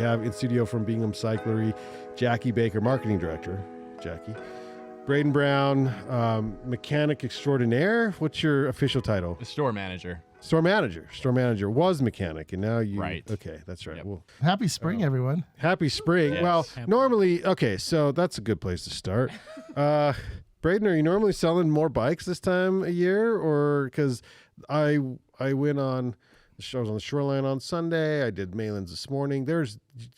have in studio from Bingham Cyclery, Jackie Baker, marketing director. Jackie. Brayden Brown, mechanic extraordinaire. What's your official title? The store manager. Store manager. Store manager was mechanic, and now you... Right. Okay, that's right. Yep. Well, Happy spring, everyone. happy spring. Yes. Well, Happy. normally... Okay, so that's a good place to start. Brayden, are you normally selling more bikes this time of year? Or... Because I went on... I was on the shoreline on Sunday. I did Malin's this morning.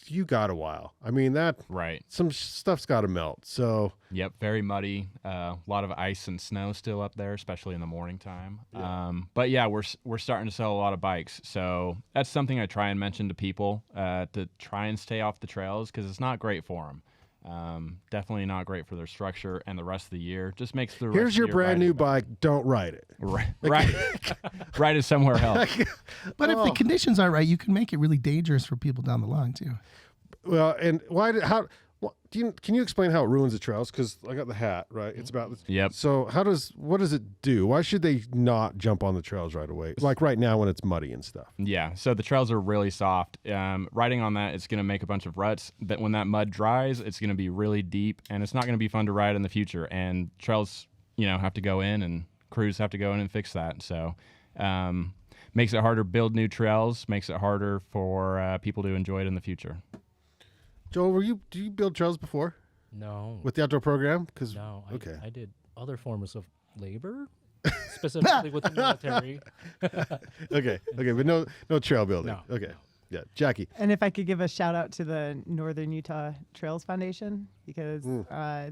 You got a while. I mean, Right. some stuff's got to melt. So... Yep, very muddy. A lot of ice and snow still up there, especially in the morning time. Yeah. But yeah, we're starting to sell a lot of bikes. So that's something I try and mention to people to try and stay off the trails because it's not great for them. Definitely not great for their structure and the rest of the year. Just makes the rest Here's of your the year brand new riding bike. Don't ride it. better. Right. Ride it somewhere else. But if the conditions aren't right, you can make it really dangerous for people down the line too. Well, and can you explain how it ruins the trails? Because I got the hat, right? It's about this. Yep. So what does it do? Why should they not jump on the trails right away? Like right now when it's muddy and stuff. Yeah, so the trails are really soft. Riding on that, it's going to make a bunch of ruts. But when that mud dries, it's going to be really deep, and it's not going to be fun to ride in the future. And trails, have to go in, and crews have to go in and fix that. So makes it harder to build new trails, makes it harder for people to enjoy it in the future. Joel, do you build trails before No. with the outdoor program? No. Okay. I did other forms of labor, specifically with the military. Okay, but no trail building. No. Okay, yeah, Jackie. And if I could give a shout out to the Northern Utah Trails Foundation, because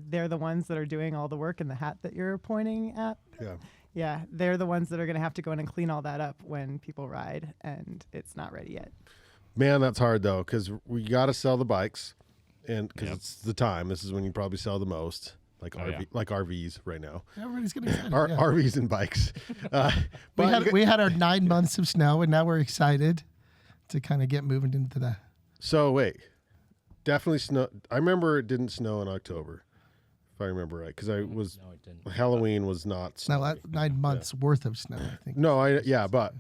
they're the ones that are doing all the work in the hat that you're pointing at. Yeah. Yeah, they're the ones that are going to have to go in and clean all that up when people ride, and it's not ready yet. Man, that's hard though, because we got to sell the bikes, and because Yep. it's the time. This is when you probably sell the most, like Oh, yeah. like RVs right now. Everybody's getting excited. yeah. RVs and bikes. We had our 9 months of snow, and now we're excited to kind of get moving into that. So wait, definitely snow. I remember it didn't snow in October, if I remember right, because No, it didn't. Halloween was not. Now snowing. 9 months worth of snow, I think. No, but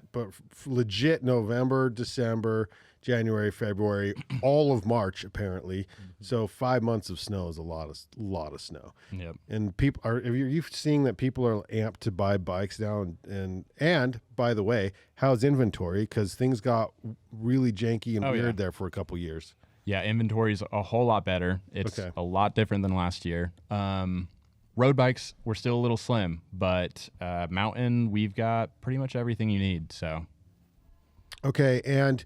legit November, December, January, February, all of March apparently. So 5 months of snow is a lot of snow. Yep. And people are you seeing that people are amped to buy bikes now, and by the way, how's inventory? Because things got really janky and Oh, weird yeah. there for a couple years. Yeah, inventory's a whole lot better. It's Okay. a lot different than last year. Road bikes, we're still a little slim, but mountain, we've got pretty much everything you need. So Okay, and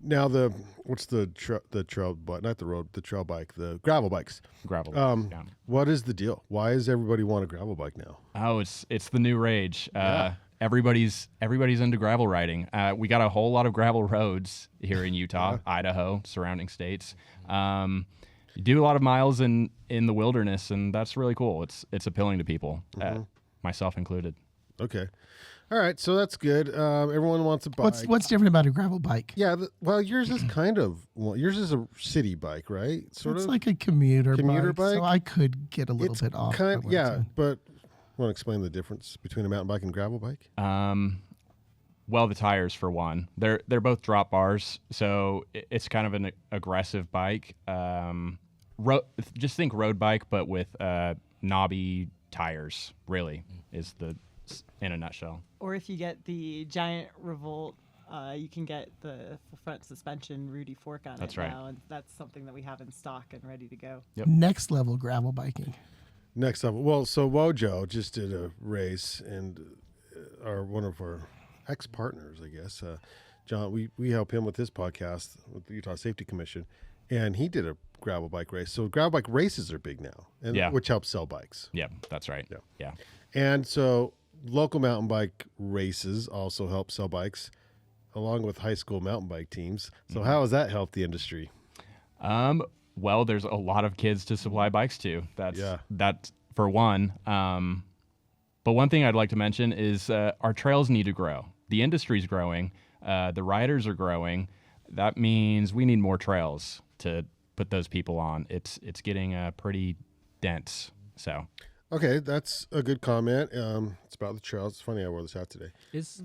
now what's the trail bike? Not the road, the trail bike, the gravel bikes. gravel bikes. Yeah. What is the deal? Why does everybody want a gravel bike now? Oh, it's the new rage. Everybody's into gravel riding. We got a whole lot of gravel roads here in Utah, Idaho, surrounding states. You do a lot of miles in the wilderness, and that's really cool. It's appealing to people, myself included. Okay, all right, so that's good. Everyone wants a bike. What's different about a gravel bike? Yeah, well, yours is yours is a city bike, right? It's like a commuter bike. so I could get a little bit off. by what it's in. But want to explain the difference between a mountain bike and gravel bike? Well, the tires for one. They're both drop bars, so it's kind of an aggressive bike. Just think road bike, but with knobby tires. Really, is in a nutshell. Or if you get the giant Revolt, you can get the front suspension Rudy fork on That's it right. now, and that's something that we have in stock and ready to go. Yep. Next level gravel biking. Next up, well, so Wojo just did a race, and one of our ex-partners, I guess, John, we help him with his podcast with the Utah Safety Commission, and he did a gravel bike race. So gravel bike races are big now, which helps sell bikes. Yeah, that's right. Yeah. And so local mountain bike races also help sell bikes, along with high school mountain bike teams. So how has that helped the industry? Well, there's a lot of kids to supply bikes to. That's for one. But one thing I'd like to mention is our trails need to grow. The industry's growing. The riders are growing. That means we need more trails to put those people on. It's getting pretty dense. So. Okay, that's a good comment. It's about the trails. It's funny I wore this hat today. Is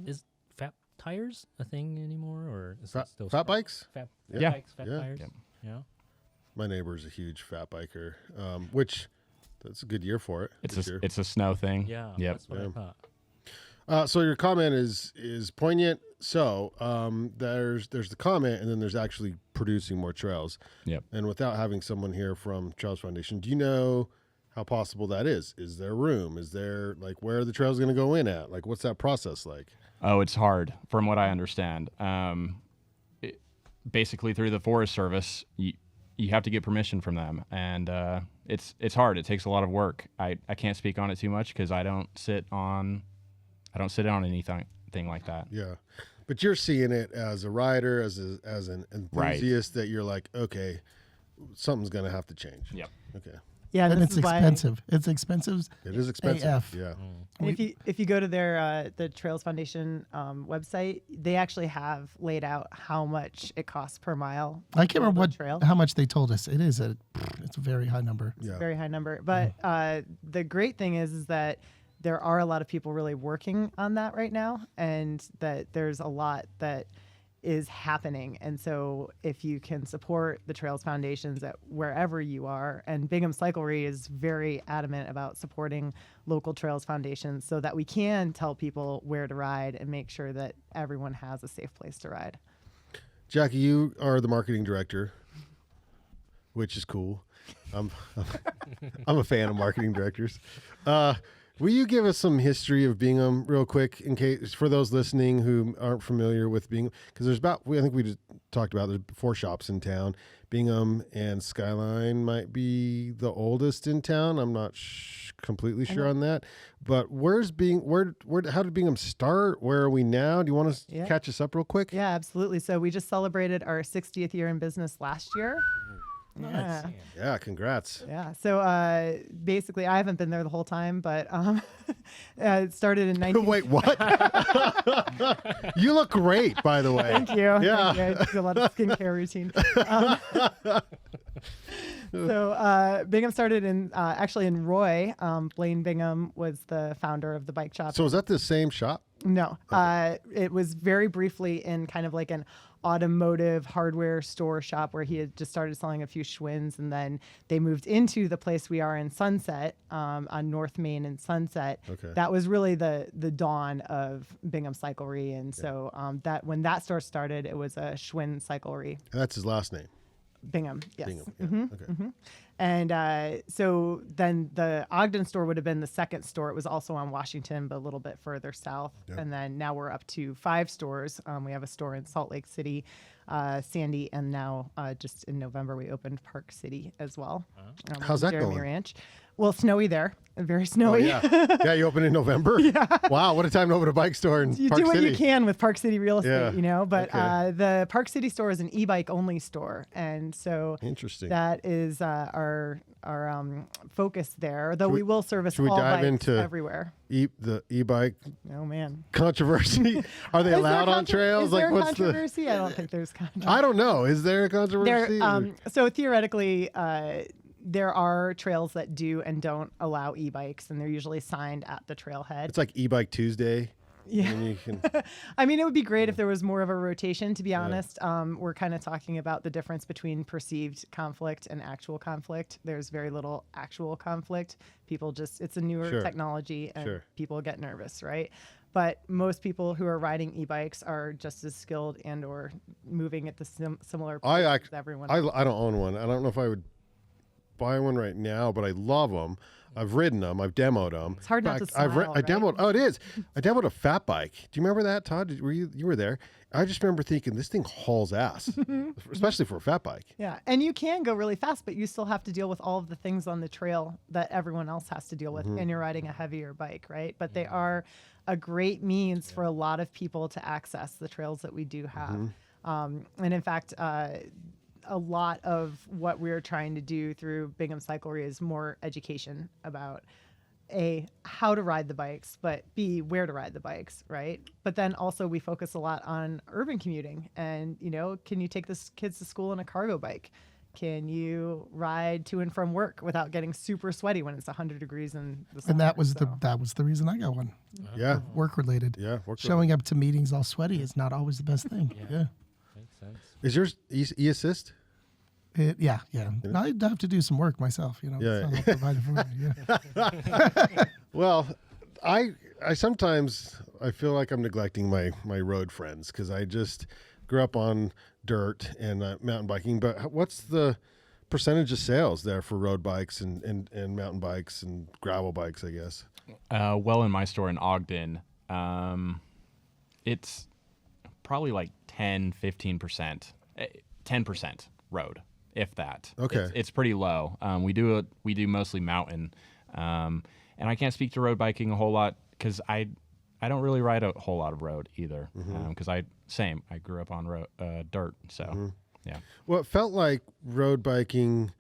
fat tires a thing anymore, or is Fat- it still fat bikes? Fat Yeah. bikes, fat Yeah. tires. Yeah. Yeah. My neighbor's a huge fat biker, which that's a good year for it. It's a snow thing. Yeah. Yep. That's what I thought. So your comment is poignant. So there's the comment, and then there's actually producing more trails. Yep. And without having someone here from Trails Foundation, do you know how possible that is? Is there room? Is there like where are the trails going to go in at? Like what's that process like? Oh, it's hard from what I understand. Basically through the Forest Service, you have to get permission from them, and it's hard. It takes a lot of work. I can't speak on it too much because I don't sit on anything like that. Yeah, but you're seeing it as a rider, as an enthusiast, that you're like, okay, something's going to have to change. Yep. Okay. Yeah, And this it's is why- expensive. It's expensive. It is expensive. AF. Yeah. And if you go to their the Trails Foundation website, they actually have laid out how much it costs per mile. I can't remember trail. how much they told us. It's a very high number. Yeah. Very high number. But the great thing is that there are a lot of people really working on that right now, and that there's a lot that is happening. And so if you can support the Trails Foundations at wherever you are, and Bingham Cyclery is very adamant about supporting local Trails Foundations so that we can tell people where to ride and make sure that everyone has a safe place to ride. Jackie, you are the marketing director, which is cool. I'm a fan of marketing directors. Will you give us some history of Bingham real quick, in case for those listening who aren't familiar with Bingham? Because I think we just talked about there's 4 shops in town. Bingham and Skyline might be the oldest in town. I'm not completely sure on that. But how did Bingham start? Where are we now? Do you want to catch us up real quick? Yeah, absolutely. So we just celebrated our 60th year in business last year. Nice. Yeah, congrats. Yeah. So basically, I haven't been there the whole time, but it started in 19. Wait, what? You look great, by the way. Thank you. Yeah. Thank you. I do a lot of skincare routine. So Bingham started actually in Roy. Blaine Bingham was the founder of the bike shop. So is that the same shop? No, it was very briefly in kind of like an automotive hardware store shop where he had just started selling a few Schwinn's, and then they moved into the place we are in Sunset, on North Main and Sunset. Okay. That was really the dawn of Bingham Cyclery, and so that when that store started, it was a Schwinn Cyclery. And that's his last name. Bingham, yes. Bingham. Yeah. Okay. And so then the Ogden store would have been the second store. It was also on Washington, but a little bit further south. Yep. And then now we're up to 5 stores. We have a store in Salt Lake City, Sandy, and now just in November we opened Park City as well. How's that Jeremy going? Ranch. Well, snowy there. Very snowy. Oh, yeah. You open in November? Yeah. Wow, what a time to open a bike store in You Park do what City. you can with Park City real estate, Yeah. But Okay. the Park City store is an e-bike only store, and so Interesting. that is our focus there. Though we will service should we all dive bikes into everywhere. The e-bike Oh man, controversy? Are they allowed on trails? Is there a what's the? controversy? I don't think there's controversy. I don't know. Is there a controversy? So theoretically, there are trails that do and don't allow e-bikes, and they're usually signed at the trailhead. It's like e-bike Tuesday. Yeah. And you can, I mean, it would be great if there was more of a rotation, to be honest. We're kind of talking about the difference between perceived conflict and actual conflict. There's very little actual conflict. It's a newer technology, and people get nervous, right? But most people who are riding e-bikes are just as skilled and or moving at the similar pace as everyone else. I don't own one. I don't know if I would buy one right now, but I love them. I've ridden them. I've demoed them. It's hard not to smile, I demoed. Oh, it is. I demoed a fat bike. Do you remember that, Todd? You were there? I just remember thinking this thing hauls ass, especially for a fat bike. Yeah, and you can go really fast, but you still have to deal with all of the things on the trail that everyone else has to deal with, and you're riding a heavier bike, right? But they are a great means for a lot of people to access the trails that we do have. And in fact, a lot of what we're trying to do through Bingham Cyclery is more education about A, how to ride the bikes, but B, where to ride the bikes, right? But then also we focus a lot on urban commuting and, can you take kids to school on a cargo bike? Can you ride to and from work without getting super sweaty when it's 100 degrees in the summer? And that was the reason I got one. Yeah. Work related. Yeah. Showing up to meetings all sweaty is not always the best thing. Yeah. Makes sense. Is yours e-assist? Yeah. I'd have to do some work myself, you know. Yeah. So I'll provide it for me, yeah. Well, I sometimes I feel like I'm neglecting my road friends because I just grew up on dirt and mountain biking. But what's the percentage of sales there for road bikes and mountain bikes and gravel bikes, I guess? Well, in my store in Ogden, it's probably like 10-15%, 10% road, if that. Okay. It's pretty low. We do mostly mountain, and I can't speak to road biking a whole lot because I don't really ride a whole lot of road either. Because I grew up on dirt, so yeah. Well, it felt like road biking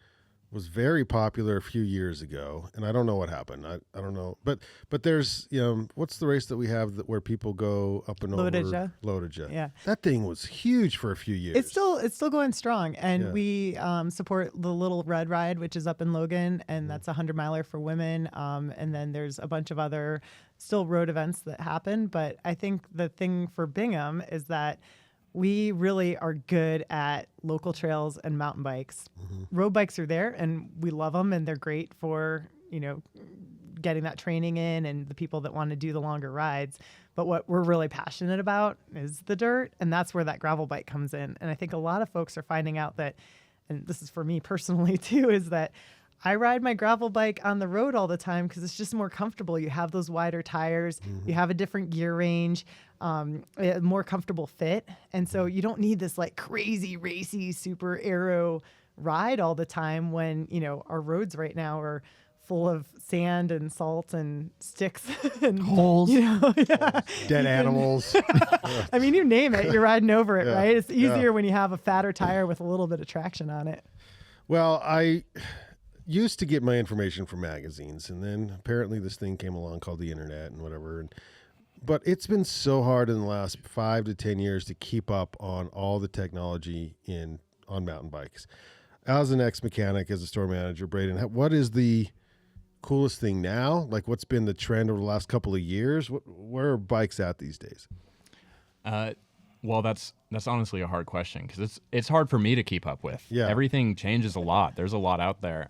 was very popular a few years ago, and I don't know what happened. I don't know, but there's what's the race that we have where people go up and over Lodija? Yeah, that thing was huge for a few years. It's still going strong, and we support the Little Red Ride, which is up in Logan, and that's a 100-miler for women. And then there's a bunch of other still road events that happen. But I think the thing for Bingham is that we really are good at local trails and mountain bikes. Road bikes are there, and we love them, and they're great for, getting that training in and the people that want to do the longer rides. But what we're really passionate about is the dirt, and that's where that gravel bike comes in. And I think a lot of folks are finding out that, and this is for me personally too, is that I ride my gravel bike on the road all the time because it's just more comfortable. You have those wider tires, you have a different gear range, a more comfortable fit. And so you don't need this like crazy racy super aero ride all the time when, our roads right now are full of sand and salt and sticks and holes, dead animals. I mean, you name it, you're riding over it, right? It's easier when you have a fatter tire with a little bit of traction on it. Well, I used to get my information from magazines, and then apparently this thing came along called the internet and whatever. But it's been so hard in the last 5 to 10 years to keep up on all the technology on mountain bikes. As an ex-mechanic, as a store manager, Brayden, what is the coolest thing now? Like, what's been the trend over the last couple of years? Where are bikes at these days? Well, that's honestly a hard question because it's hard for me to keep up with. Yeah. Everything changes a lot. There's a lot out there.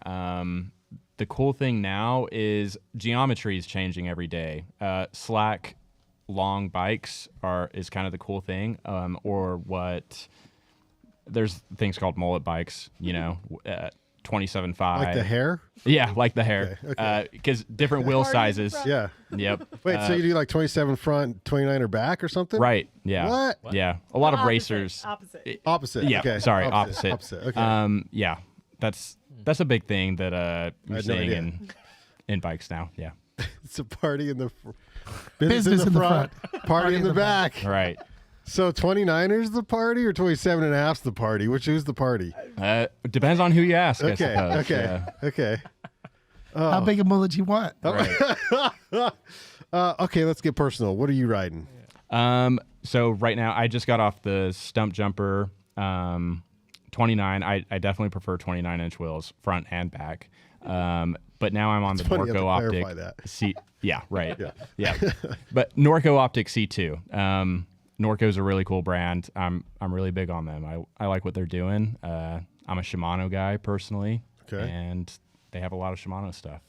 The cool thing now is geometry is changing every day. Slack long bikes is kind of the cool thing. Or what there's things called mullet bikes, 27.5. Like the hair? Yeah, like the hair. Okay. Because different wheel sizes. Yeah. Yep. Wait, so you do like 27 front, 29 back or something? Right. Yeah. What? Yeah. A lot of racers. Opposite. Yeah. Okay. Sorry. Opposite. Okay. Yeah. That's a big thing that you're seeing in bikes now. Yeah. It's a party in the business in the front. Party in the back. Right. So 29ers the party or 27.5's the party? Who's the party? Depends on who you ask. I Okay. suppose. Okay. Yeah. Okay. How big a mullet you want? Right. Okay, let's get personal. What are you riding? So right now I just got off the stump jumper 29. I definitely prefer 29-inch wheels, front and back. But now I'm on the Norco Optic C. Yeah, right. Yeah. But Norco Optic C2. Norco's a really cool brand. I'm really big on them. I like what they're doing. I'm a Shimano guy personally. Okay. And they have a lot of Shimano stuff.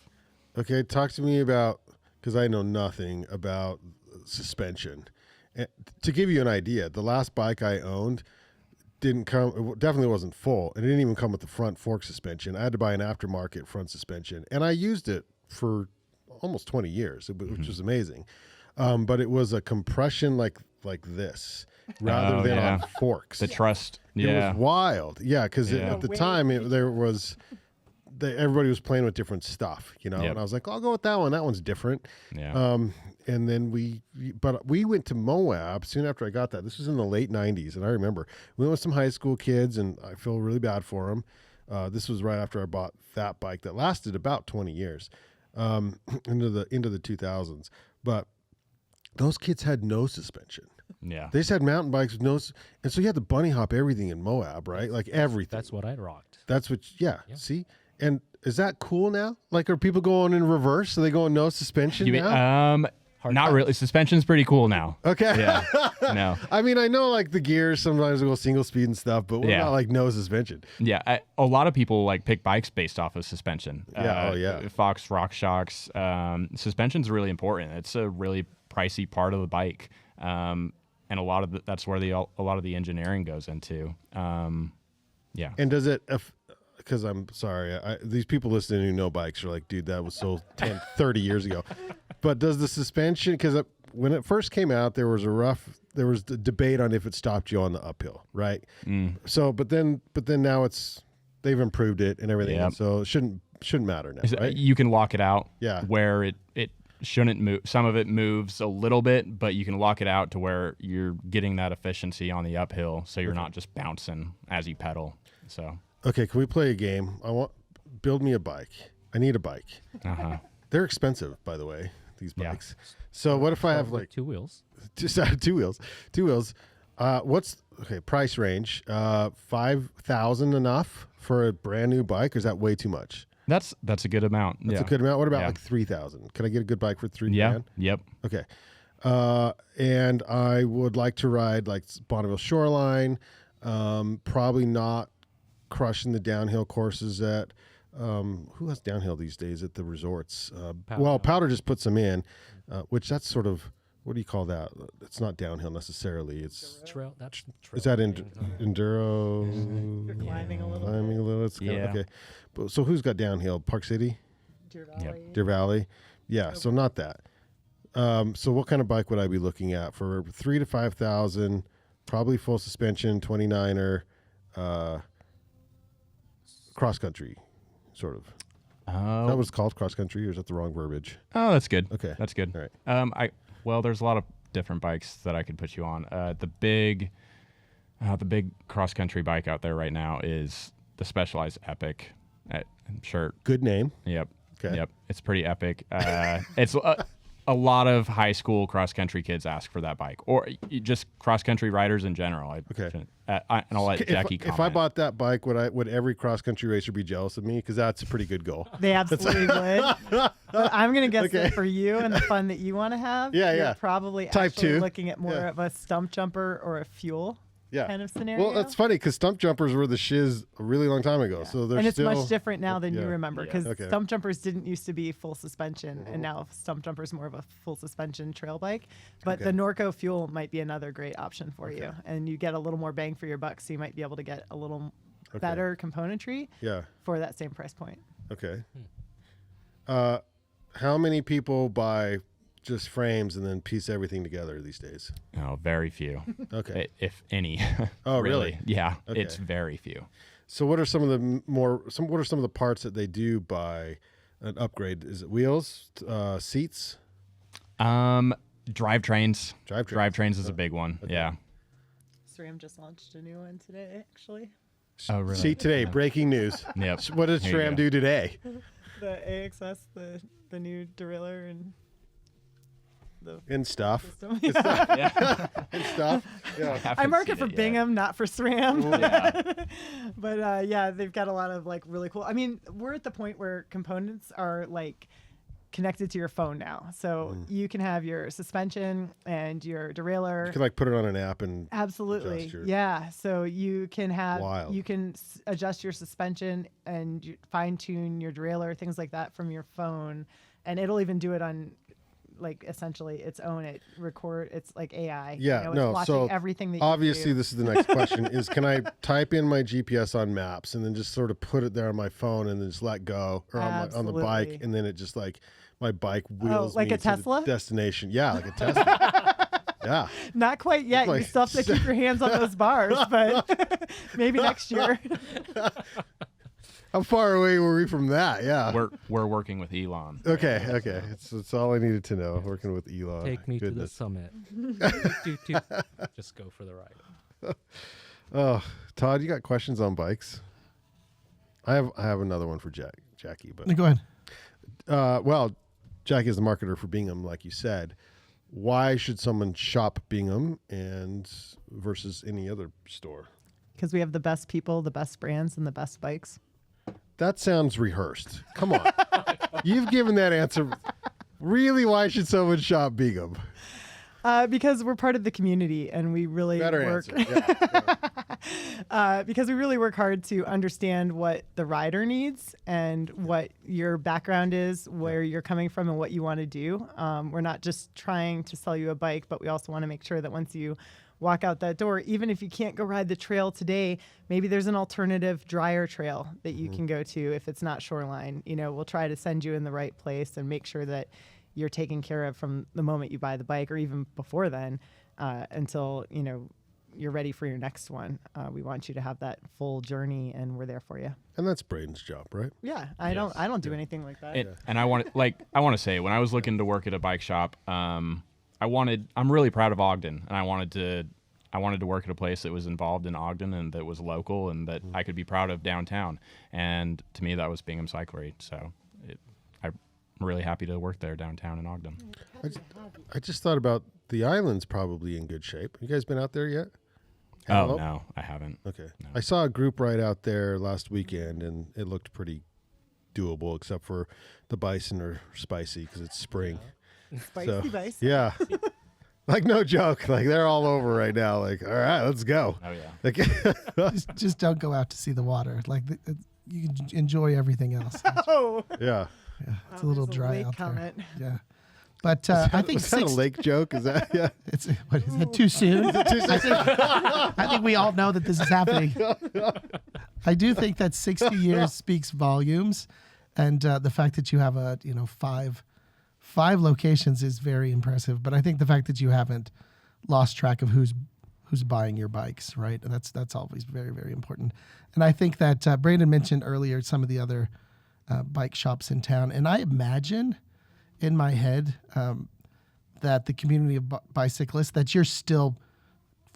Okay, talk to me about, because I know nothing about suspension. And to give you an idea, the last bike I owned it definitely wasn't full. It didn't even come with the front fork suspension. I had to buy an aftermarket front suspension, and I used it for almost 20 years, which was amazing. But it was a compression like this rather than on forks. The Trust. It was wild. Yeah, because at the time everybody was playing with different stuff, and I was like, I'll go with that one. That one's different. Yeah. And then we went to Moab soon after I got that. This was in the late 90s, and I remember we went with some high school kids, and I feel really bad for them. This was right after I bought that bike that lasted about 20 years, into the 2000s. But those kids had no suspension. Yeah. They just had mountain bikes with no, and so you had to bunny hop everything in Moab, right? Like everything. That's what I rocked. That's what. Yeah. See, and is that cool now? Like, are people going in reverse? Are they going no suspension now? Not really. Suspension's pretty cool now. Okay. Yeah. No. I mean, I know like the gears sometimes go single speed and stuff, but what Yeah. about like no suspension? Yeah. A lot of people like pick bikes based off of suspension. Yeah. Fox Rock Shocks. Suspension's really important. It's a really pricey part of the bike. And a lot of that's where a lot of the engineering goes into. Yeah. And does it, because I'm sorry, these people listening who know bikes are like, dude, that was so 30 years ago. But does the suspension, because when it first came out, there was the debate on if it stopped you on the uphill, right? So, but then now they've improved it and everything. Yep. So it shouldn't matter now, right? You can lock it out. Yeah. Where it shouldn't move. Some of it moves a little bit, but you can lock it out to where you're getting that efficiency on the uphill, so you're not just bouncing as you pedal. So. Okay, can we play a game? Build me a bike. I need a bike. They're expensive, by the way, these bikes. Yeah. So what if I have like 2 wheels? Just two wheels. What's price range? 5,000 enough for a brand new bike, or is that way too much? That's a good amount. That's a good amount. What about like 3,000? Can I get a good bike for $3,000? Yeah. Yep. Okay. And I would like to ride like Bonneville Shoreline. Probably not crushing the downhill courses at who has downhill these days at the resorts. Powder just puts them in, which that's sort of, what do you call that? It's not downhill necessarily. It's trail. That's trail. Is that enduro? You're climbing a little. Climbing a little. It's kinda, okay. But so who's got downhill? Park City, Deer Valley. Deer Valley. Yeah. So not that. So what kind of bike would I be looking at for 3,000 to 5,000? Probably full suspension, 29er, cross country, sort of. Is that what's called, cross country, or is that the wrong verbiage? Oh, that's good. Okay, that's good. All right. There's a lot of different bikes that I could put you on. The big cross country bike out there right now is the Specialized Epic. I'm sure. Good name. Yep. Okay. Yep. It's pretty epic. It's a lot of high school cross country kids ask for that bike, or just cross country riders in general. Okay. And I'll let Jackie comment. If I bought that bike, would every cross country racer be jealous of me? Because that's a pretty good goal. They absolutely would. But I'm gonna guess that for you and the fun that you want to have, you're probably Type actually 2. looking at more of a stump jumper or a fuel kind of scenario. Well, that's funny because stump jumpers were the shiz a really long time ago. So they're it's still much different now than you remember, because stump jumpers didn't used to be full suspension, and now stump jumper is more of a full suspension trail bike. But the Norco fuel might be another great option for you, and you get a little more bang for your buck, so you might be able to get a little better componentry for that same price point. Okay. How many people buy just frames and then piece everything together these days? Oh, very few. Okay. If any. Oh, really? Yeah. Okay. It's very few. So what are some of the parts that they do by an upgrade? Is it wheels, seats? Drivetrains. Drivetrains is a big one. Okay. Yeah. SRAM just launched a new one today, actually. Oh, really? See today, breaking news. Yep. What does SRAM do today? The AXS, the new derailleur, and and stuff. And stuff. Yeah. I mark it for Bingham, not for SRAM. Yeah. But they've got a lot of like really cool. I mean, we're at the point where components are like connected to your phone now, so you can have your suspension and your derailleur. You can like put it on an app and absolutely, So you can have you can adjust your suspension and fine tune your derailleur, things like that from your phone, and it'll even do it on like essentially its own. It's like AI. Yeah, it's watching everything that you obviously do. This is the next question is, can I type in my GPS on maps and then just sort of put it there on my phone and then just let go, or on the bike, and then it just like my bike wheels like me a Tesla to the destination. Yeah, like a Tesla. Yeah. Not quite yet. You still have to keep your hands on those bars, but maybe next year. How far away were we from that? Yeah. We're working with Elon. Okay. It's all I needed to know. Working with Elon. Take me to the summit. Just go for the ride. Oh, Todd, you got questions on bikes? I have another one for Jackie, but go ahead. Well, Jackie is the marketer for Bingham, like you said. Why should someone shop Bingham versus any other store? Because we have the best people, the best brands, and the best bikes. That sounds rehearsed. Come on. You've given that answer Really, why should someone shop Bingham? Because we're part of the community and we really Better work. answer. Yeah. Because we really work hard to understand what the rider needs and what your background is, where you're coming from, and what you want to do. We're not just trying to sell you a bike, but we also want to make sure that once you walk out that door, even if you can't go ride the trail today, maybe there's an alternative drier trail that you can go to if it's not shoreline. We'll try to send you in the right place and make sure that you're taken care of from the moment you buy the bike, or even before then, until you're ready for your next one. We want you to have that full journey, and we're there for you. And that's Brayden's job, right? Yeah, I don't do anything like that. And I want to say, when I was looking to work at a bike shop, I'm really proud of Ogden, and I wanted to work at a place that was involved in Ogden and that was local and that I could be proud of downtown. And to me, that was Bingham Cyclery. So I'm really happy to work there downtown in Ogden. I just thought about the island's probably in good shape. You guys been out there yet? Oh, no, I haven't. Okay. No. I saw a group ride out there last weekend, and it looked pretty doable, except for the bison are spicy because it's spring. Spicy bison. Yeah. Like, no joke. Like, they're all over right now. Like, all right, let's go. Oh, yeah. Like, just don't go out to see the water. Like you can enjoy everything else. Oh, yeah. Yeah, it's a little there's dry lake out comment. there. Yeah, but I think Was that a lake joke? Is that, yeah? It's what is that too soon? I think we all know that this is happening. I do think that 60 years speaks volumes, and the fact that you have five locations is very impressive. But I think the fact that you haven't lost track of who's buying your bikes, right? And that's always very, very important. And I think that Brayden mentioned earlier some of the other bike shops in town, and I imagine in my head that the community of bicyclists, that you're still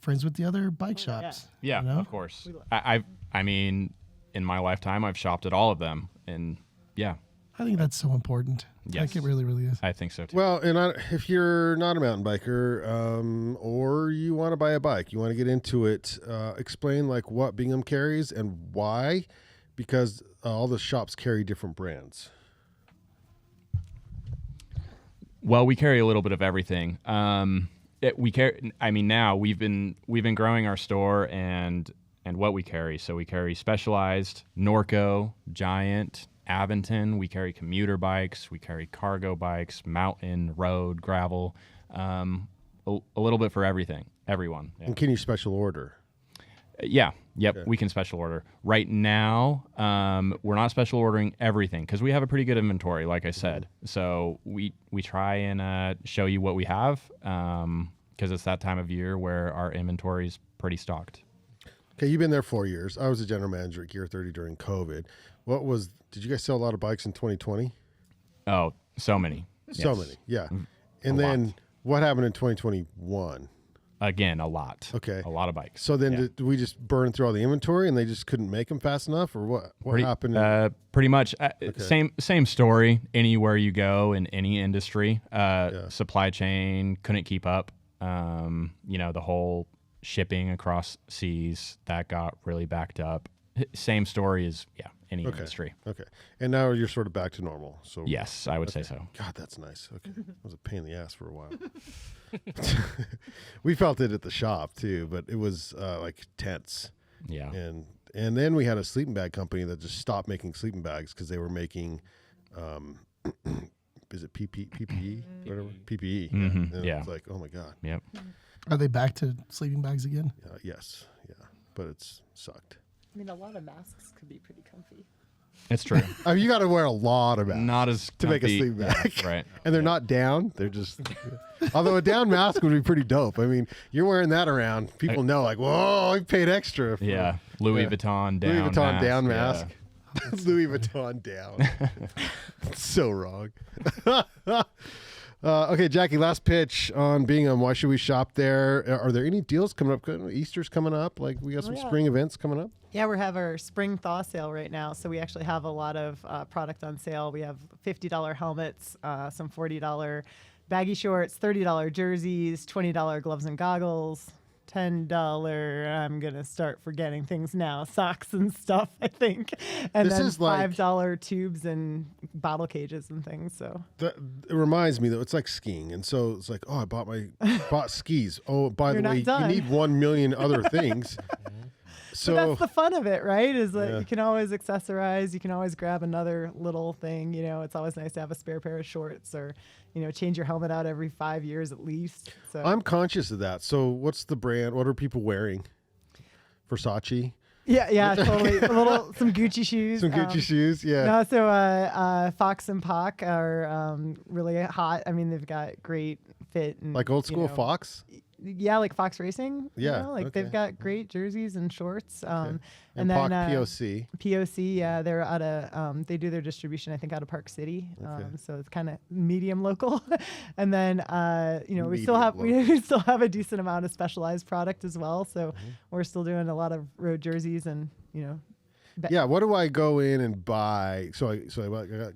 friends with the other bike shops. Yeah, you know? of course. I mean, in my lifetime, I've shopped at all of them, and yeah. I think that's so important. Yes. Like, it really, really is. I think so too. Well, and if you're not a mountain biker, or you want to buy a bike, you want to get into it, explain like what Bingham carries and why, because all the shops carry different brands. Well, we carry a little bit of everything. We carry. I mean, now we've been growing our store and what we carry. So we carry Specialized, Norco, Giant, Aventon. We carry commuter bikes. We carry cargo bikes, mountain, road, gravel. A little bit for everyone. Yeah. And can you special order? Yeah. Yep. Okay. We can special order. Right now, we're not special ordering everything because we have a pretty good inventory, like I said. So we try and show you what we have because it's that time of year where our inventory is pretty stocked. Okay, you've been there 4 years. I was a general manager at Gear 30 during COVID. Did you guys sell a lot of bikes in 2020? Oh, so many. So Yes. many, yeah. And then what happened in 2021? Again, a lot. Okay. A lot of bikes. So then Yeah. did we just burn through all the inventory and they just couldn't make them fast enough, or what? What happened? Pretty much. Same story anywhere you go in any industry. Supply chain couldn't keep up. The whole shipping across seas, that got really backed up. Same story as any industry. Okay. And now you're sort of back to normal. So Yes, I would say so. God, that's nice. Okay. It was a pain in the ass for a while. We felt it at the shop too, but it was like tense. Yeah. And then we had a sleeping bag company that just stopped making sleeping bags because they were making is it PPE? Whatever. PPE. Mhm. And Yeah. It's like, oh my God. Yep. Are they back to sleeping bags again? Yes. Yeah. But it's sucked. I mean, a lot of masks could be pretty comfy. It's true. I mean, you got to wear a lot of masks Not as to make a comfy. sleeping bag. Yeah, right. And they're not down. They're just. Although a down mask would be pretty dope. I mean, you're wearing that around. People know, like, whoa, I paid extra. Yeah. Louis Vuitton down Louis Vuitton mask. down Yeah. mask. Louis Vuitton down. So wrong. Okay, Jackie, last pitch on Bingham. Why should we shop there? Are there any deals coming up? Easter's coming up. Like, we got some spring events coming up. Yeah, we have our spring thaw sale right now. So we actually have a lot of product on sale. We have $50 helmets, some $40 baggy shorts, $30 jerseys, $20 gloves and goggles. $10, I'm going to start forgetting things now, socks and stuff, I think. And This then is like- $5 tubes and bottle cages and things. So It reminds me, though, it's like skiing. And so it's like, oh, I bought skis. Oh, by You're the not way, done. you need 1 million other things. So but that's the fun of it, right? Is that Yeah. you can always accessorize. You can always grab another little thing. You know, it's always nice to have a spare pair of shorts or, you know, change your helmet out every 5 years at least. So I'm conscious of that. So what's the brand? What are people wearing? Versace? yeah, totally. Some Gucci shoes. Some Gucci shoes? Yeah. No, so Fox and Pock are really hot. I mean, they've got great fit. And, Like old school you know, Fox? Yeah, like Fox Racing. Yeah, You know, like okay. they've got great jerseys and shorts. And And POC, then POC. POC, yeah, they're out of they do their distribution, I think, out of Park City. Okay. So it's kind of medium local. And then we Medium still have local. we still have a decent amount of specialized product as well. So Mm-hmm. we're still doing a lot of road jerseys and Yeah, what do I go in and buy? So I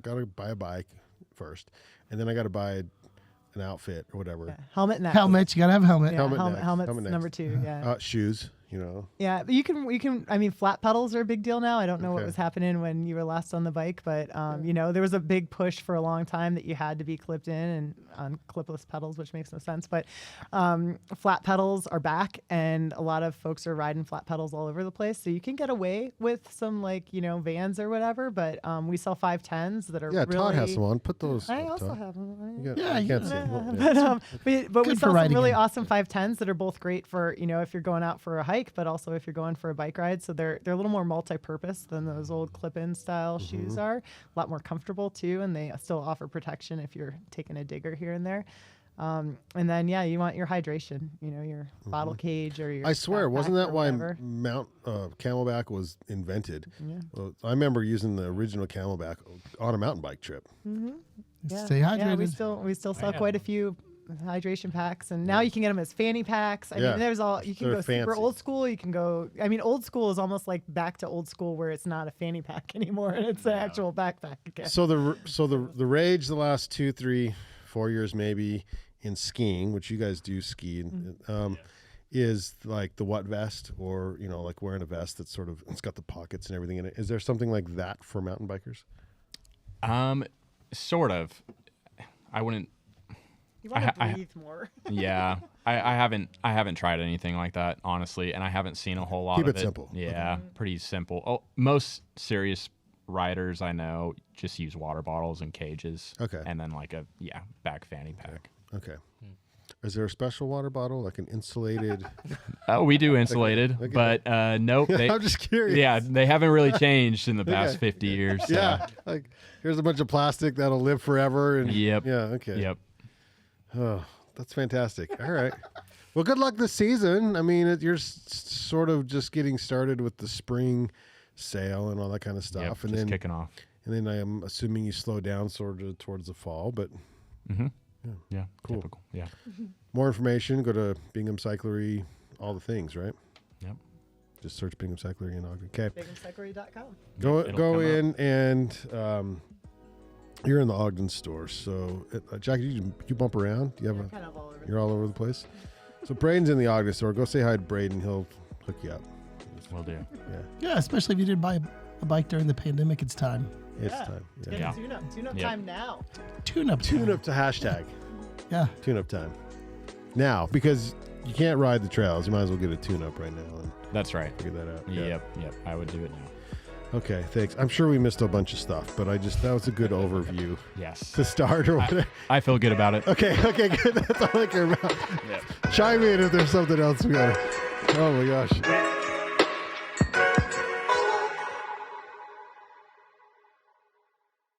got to buy a bike first, and then I got to buy an outfit or whatever. helmet next. Helmet. You gotta have a helmet. Yeah, Helmet next, helmet's helmet next. number 2. Yeah. Shoes, Yeah, but you can. I mean, flat pedals are a big deal now. I don't know what Okay. was happening when you were last on the bike, but there was a big push for a long time that you had to be clipped in and on clipless pedals, which makes no sense. But flat pedals are back, and a lot of folks are riding flat pedals all over the place. So you can get away with some Vans or whatever, but we sell 510s that are Yeah, really. Todd has some on. Put those. I on, also Todd. have them. You got- Yeah, I you can't got- see. Well, yeah. But we Good for sell some riding really in. awesome 510s that are both great for if you're going out for a hike, but also if you're going for a bike ride. So they're a little more multi-purpose than those old clip-in style shoes are. A lot more comfortable too, and they still offer protection if you're taking a digger here and there. And then you want your hydration, your bottle cage or your. I swear, backpack wasn't that or why whatever. Camelback was invented? Yeah. Well, I remember using the original Camelback on a mountain bike trip. Yeah. Stay Yeah, hydrated. we still sell have quite a them. few hydration packs, and now you can get them as fanny packs. I Yeah. mean, there's all you can They're go super fancy. old school. You can go. I mean, old school is almost like back to old school where it's not a fanny pack anymore and it's an actual backpack again. So the rage the last 2, 3, 4 years maybe in skiing, which you guys do ski, is like the what vest, or like wearing a vest that's it's got the pockets and everything in it. Is there something like that for mountain bikers? Sort of. I wouldn't. You want to I- breathe more. Yeah, I haven't tried anything like that, honestly, and I haven't seen a whole lot Keep of it simple. Yeah, pretty simple. Oh, most serious riders I know just use water bottles and cages. Okay. And then like a back fanny pack. Okay. Is there a special water bottle, like an insulated? Oh, we do insulated, but nope. They, I'm just curious. yeah, they haven't really changed in the past 50 years. So. Yeah. Like here's a bunch of plastic that'll live forever. And Yep. Yeah. Okay. Yep. Oh, that's fantastic. All right. Well, good luck this season. I mean, you're sort of just getting started with the spring sale and all that kind of stuff, Yep, and just then kicking off. and then I'm assuming you slow down sort of towards the fall. But Yeah. Cool. Typical. Yeah. more information, go to Bingham Cyclery, all the things, right? Yep. Just search Bingham Cyclery in Ogden. Okay. BinghamCyclery.com. Go It'll go come up. in and you're in the Ogden store. So Jackie, you bump around? Do you have Kind of all over. You're all over the place. So Brayden's in the Ogden store. Go say hi to Brayden. He'll hook you up. Will do. Yeah, especially if you did buy a bike during the pandemic, it's time. It's Yeah. time. Get Yeah. a tune-up. Tune-up Yep. time now. Tune up. Tune up to hashtag. Yeah. Tune up time. Now, because you can't ride the trails, you might as well get a tune up right now and That's right. figure that out. Yep. I would do it now. Okay, thanks. I'm sure we missed a bunch of stuff, but that was a good overview Yes. to start or whatever. I feel good about it. Okay, good. That's all I care about. Yep. Chime in if there's something else we got. Oh my gosh.